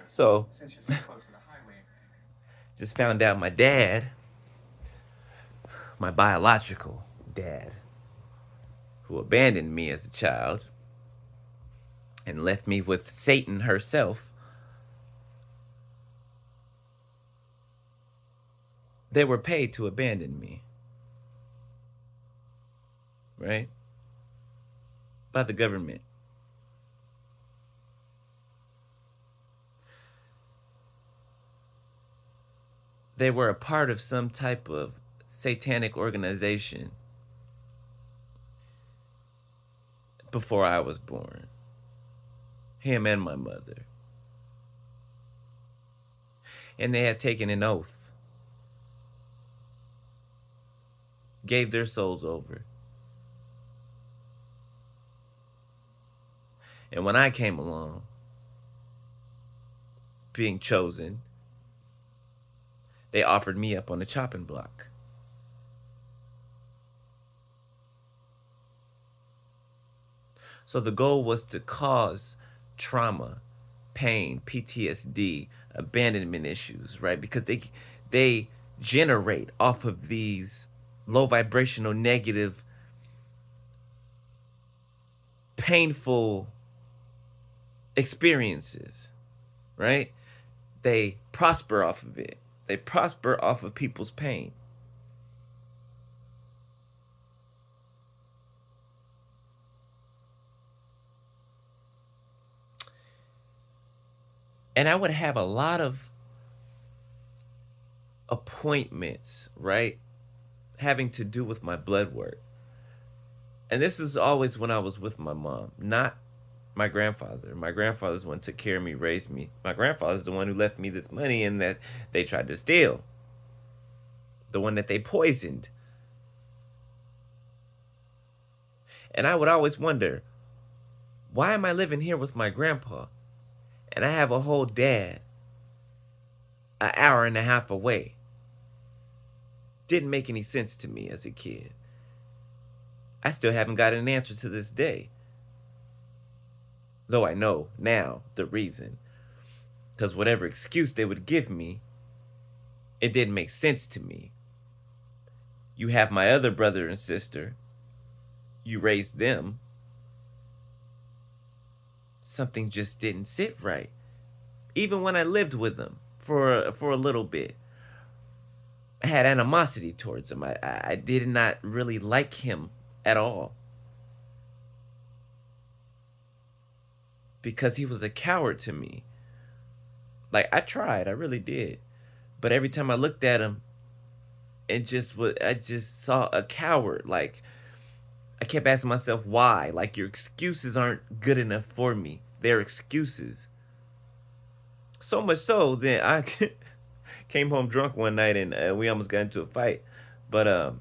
So, just found out my dad, my biological dad, who abandoned me as a child and left me with Satan herself, they were paid to abandon me. Right? By the government. They were a part of some type of satanic organization before I was born. Him and my mother. And they had taken an oath. Gave their souls over. And when I came along, being chosen, they offered me up on the chopping block. So the goal was to cause trauma, pain, PTSD, abandonment issues, right? Because they generate off of these low vibrational, negative, painful experiences, right? They prosper off of it. They prosper off of people's pain. And I would have a lot of appointments, right? Having to do with my blood work. And this is always when I was with my mom, not my grandfather. My grandfather's the one who took care of me, raised me. My grandfather's the one who left me this money and that they tried to steal. The one that they poisoned. And I would always wonder, why am I living here with my grandpa? And I have a whole dad an hour and a half away. Didn't make any sense to me as a kid. I still haven't got an answer to this day. Though I know now the reason. Because whatever excuse they would give me, it didn't make sense to me. You have my other brother and sister. You raised them. Something just didn't sit right. Even when I lived with them for a little bit, I had animosity towards him. I did not really like him at all. Because he was a coward to me. Like, I tried, I really did. But every time I looked at him, I just saw a coward. Like, I kept asking myself why. Like, your excuses aren't good enough for me. They're excuses. So much so that I came home drunk one night and we almost got into a fight. But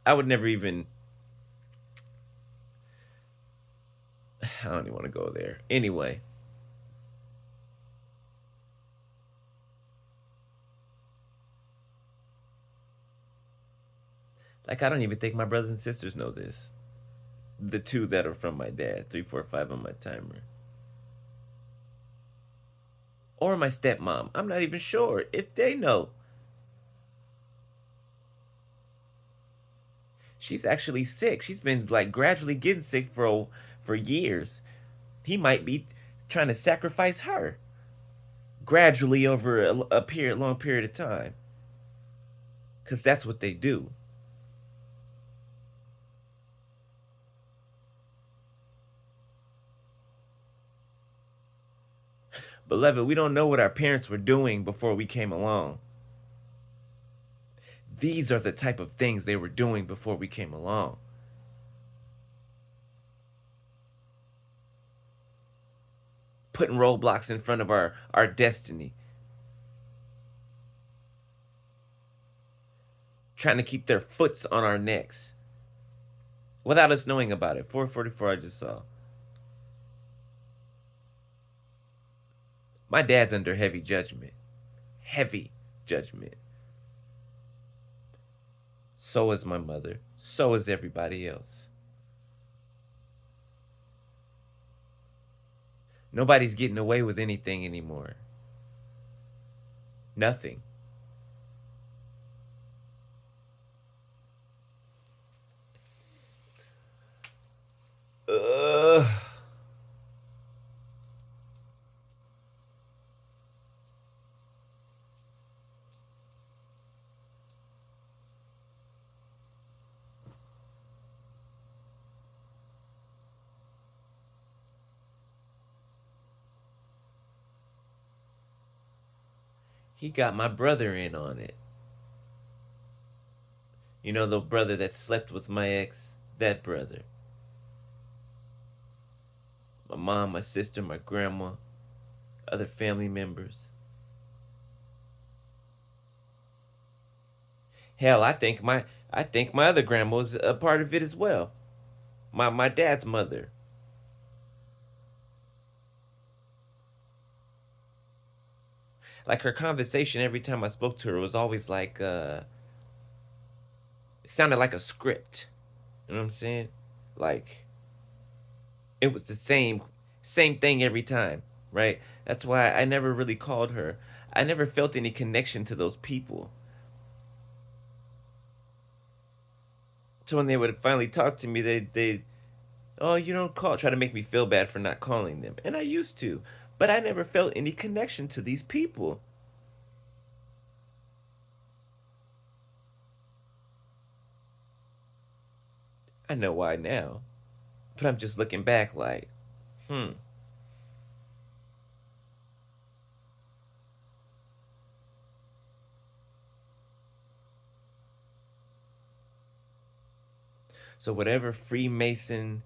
I would never even. I don't even want to go there. Anyway. Like, I don't even think my brothers and sisters know this. The two that are from my dad, 345 on my timer. Or my stepmom. I'm not even sure if they know. She's actually sick. She's been like gradually getting sick for years. He might be trying to sacrifice her gradually over a long period of time. Cause that's what they do. Beloved, we don't know what our parents were doing before we came along. These are the type of things they were doing before we came along. Putting roadblocks in front of our destiny. Trying to keep their foots on our necks. Without us knowing about it. 444 I just saw. My dad's under heavy judgment. Heavy judgment. So is my mother. So is everybody else. Nobody's getting away with anything anymore. Nothing. Ugh. He got my brother in on it. You know, the brother that slept with my ex? That brother. My mom, my sister, my grandma, other family members. Hell, I think my other grandma was a part of it as well. My dad's mother. Like her conversation every time I spoke to her was always like it sounded like a script. You know what I'm saying? Like it was the same thing every time, right? That's why I never really called her. I never felt any connection to those people. So when they would finally talk to me, they oh, you don't call, try to make me feel bad for not calling them. And I used to, but I never felt any connection to these people. I know why now, but I'm just looking back like, hmm. So whatever Freemason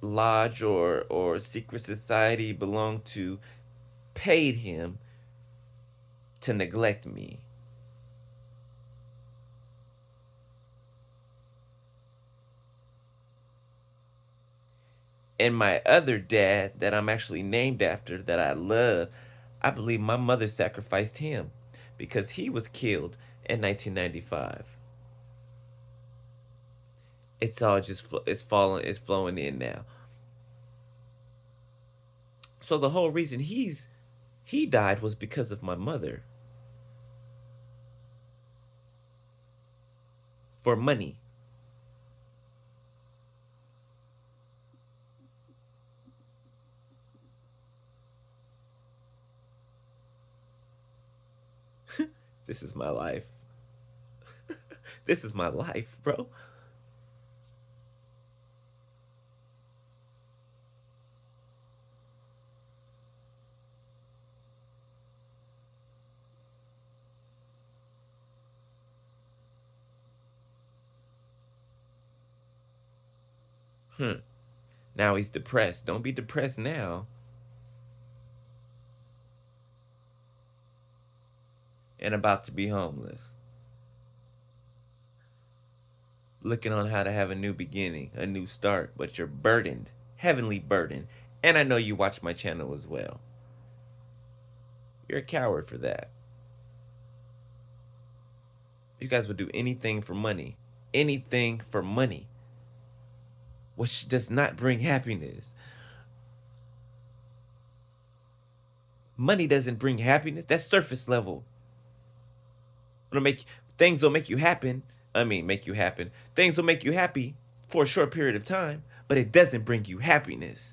lodge or secret society belonged to paid him to neglect me. And my other dad that I'm actually named after that I love, I believe my mother sacrificed him because he was killed in 1995. It's all just it's flowing in now. So the whole reason he died was because of my mother for money. This is my life. This is my life, bro. Hmm. Now he's depressed. Don't be depressed now. And about to be homeless. Looking on how to have a new beginning, a new start, but you're burdened, heavenly burdened. And I know you watch my channel as well. You're a coward for that. You guys would do anything for money. Anything for money, which does not bring happiness. Money doesn't bring happiness. That's surface level. It'll make things will make you happen. I mean, make you happen. Things will make you happy for a short period of time, but it doesn't bring you happiness.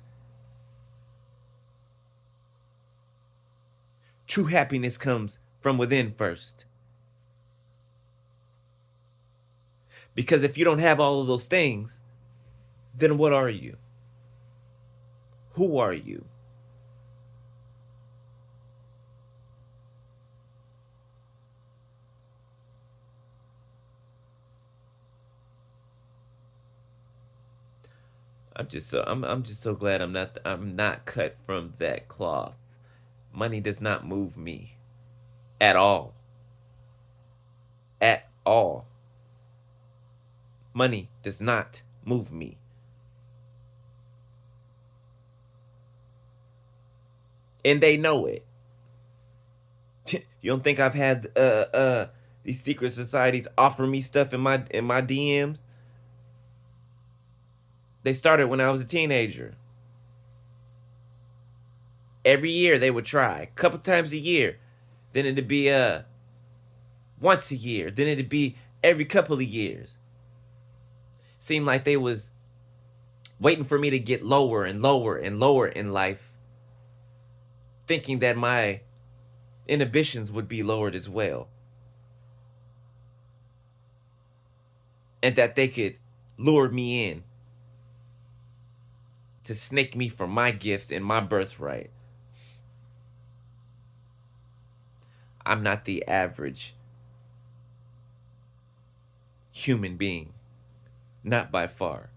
True happiness comes from within first. Because if you don't have all of those things, then what are you? Who are you? I'm just so glad I'm not cut from that cloth. Money does not move me at all. At all. Money does not move me. And they know it. You don't think I've had these secret societies offer me stuff in my DMs? They started when I was a teenager. Every year they would try, a couple times a year. Then it'd be once a year. Then it'd be every couple of years. Seemed like they was waiting for me to get lower and lower and lower in life, thinking that my inhibitions would be lowered as well. And that they could lure me in to snake me for my gifts and my birthright. I'm not the average human being. Not by far.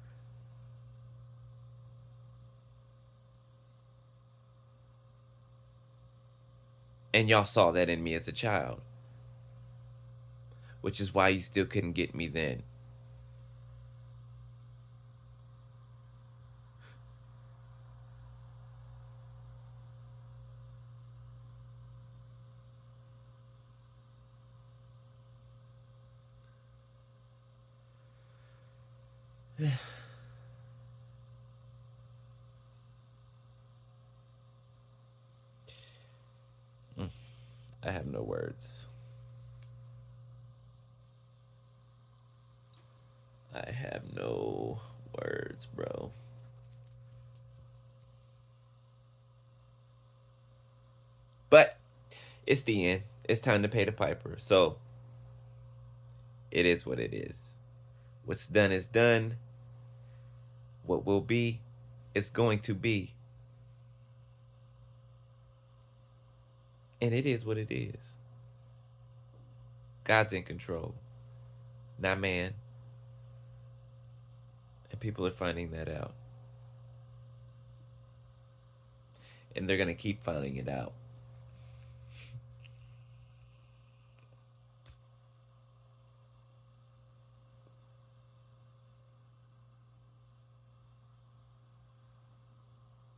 And y'all saw that in me as a child. Which is why you still couldn't get me then. I have no words. I have no words, bro. But it's the end. It's time to pay the piper. So it is what it is. What's done is done. What will be is going to be. And it is what it is. God's in control, not man. And people are finding that out. And they're going to keep finding it out.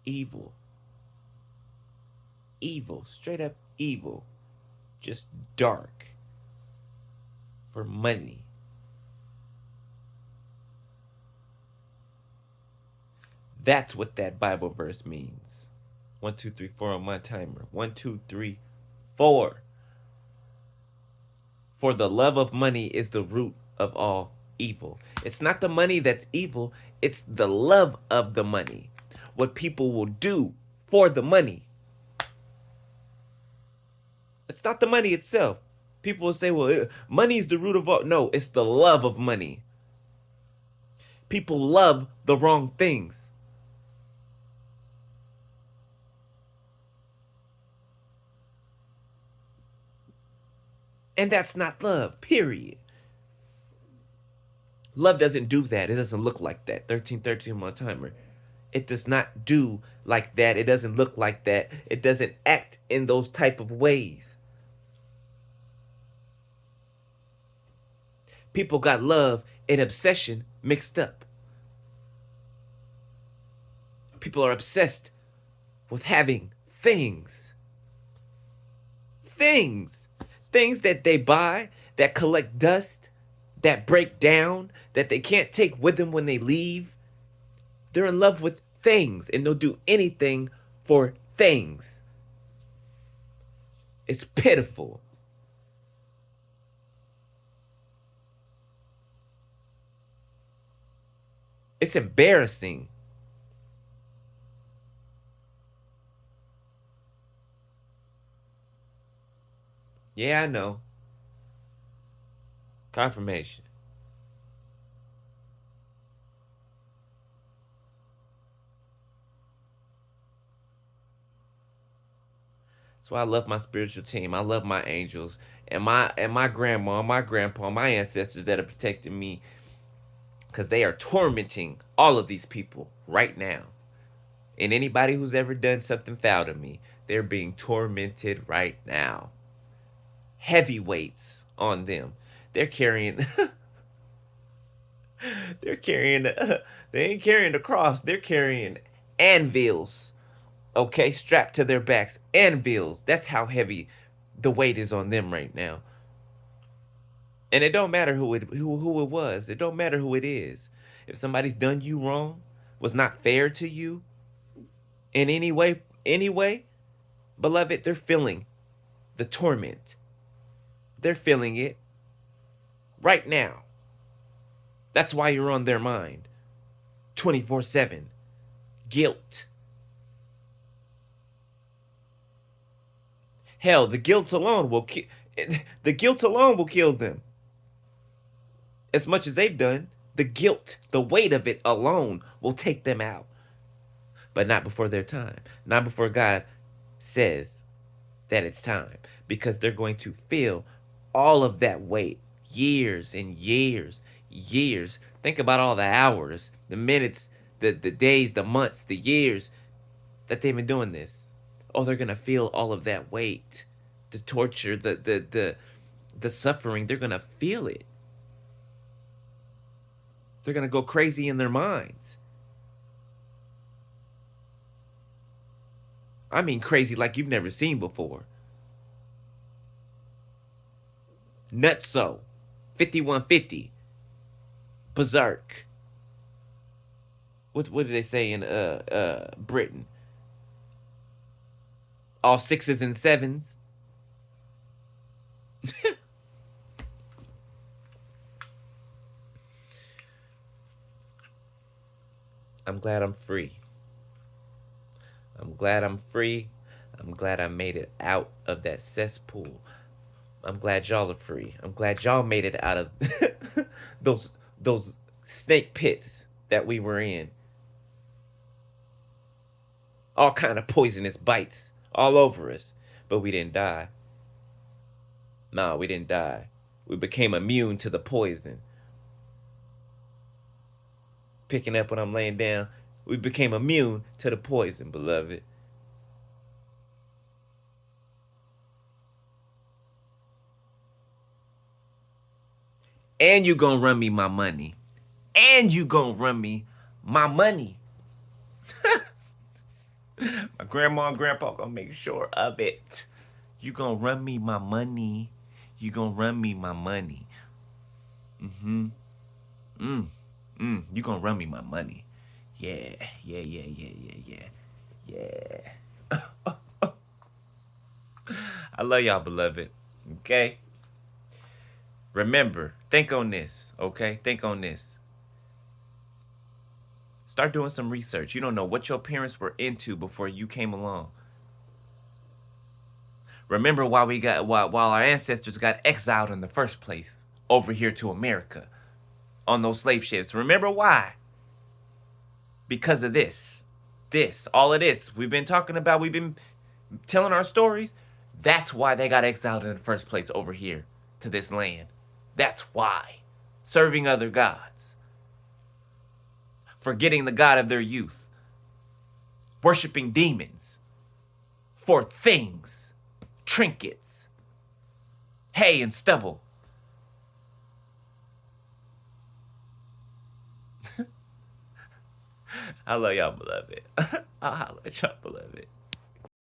Evil. Evil. Straight up evil. Just dark. For money. That's what that Bible verse means. 1, 2, 3, 4 on my timer. 1, 2, 3, 4. For the love of money is the root of all evil. It's not the money that's evil. It's the love of the money. What people will do for the money. It's not the money itself. People will say, well, money is the root of all. No, it's the love of money. People love the wrong things. And that's not love, period. Love doesn't do that. It doesn't look like that. 1313 on my timer. It does not do like that. It doesn't look like that. It doesn't act in those type of ways. People got love and obsession mixed up. People are obsessed with having things. Things. Things that they buy, that collect dust, that break down, that they can't take with them when they leave. They're in love with things, and they'll do anything for things. It's pitiful. It's embarrassing. Yeah, I know. Confirmation. So I love my spiritual team. I love my angels and my grandma, my grandpa, my ancestors that are protecting me, because they are tormenting all of these people right now. And anybody who's ever done something foul to me, they're being tormented right now. Heavyweights on them. They're carrying they're carrying they ain't carrying the cross. They're carrying anvils. Okay, strapped to their backs. Anvils. That's how heavy the weight is on them right now. And it don't matter who it was. It don't matter who it is. If somebody's done you wrong, was not fair to you in any way, Beloved, they're feeling the torment. They're feeling it right now. That's why you're on their mind 24/7. Guilt. Hell, the guilt alone will the guilt alone will kill them. As much as they've done, the guilt, the weight of it alone will take them out. But not before their time. Not before God says that it's time. Because they're going to feel all of that weight. Years and years, years. Think about all the hours, the minutes, the days, the months, the years that they've been doing this. Oh, they're gonna feel all of that weight, the torture, the suffering. They're gonna feel it. They're gonna go crazy in their minds. I mean, crazy like you've never seen before. Nutso, 5150, berserk. What did they say in Britain? All sixes and sevens. I'm glad I'm free. I'm glad I'm free. I'm glad I made it out of that cesspool. I'm glad y'all are free. I'm glad y'all made it out of those those snake pits that we were in. All kind of poisonous bites all over us, but we didn't die. Nah, we didn't die. We became immune to the poison. Picking up when I'm laying down, we became immune to the poison, beloved. And you gonna run me my money. And you gonna run me my money. My grandma and grandpa gonna make sure of it. You gonna run me my money. You gonna run me my money. Mm-hmm. You gonna run me my money. Yeah, yeah, yeah, yeah, yeah, yeah. Yeah. I love y'all, beloved. Okay? Remember, think on this. Okay? Think on this. Start doing some research. You don't know what your parents were into before you came along. Remember why while our ancestors got exiled in the first place over here to America on those slave ships. Remember why? Because of this. This, all of this we've been talking about, we've been telling our stories. That's why they got exiled in the first place over here to this land. That's why. Serving other gods. Forgetting the God of their youth. Worshipping demons. For things. Trinkets. Hay and stubble. I love y'all, beloved. I'll holler at y'all, beloved.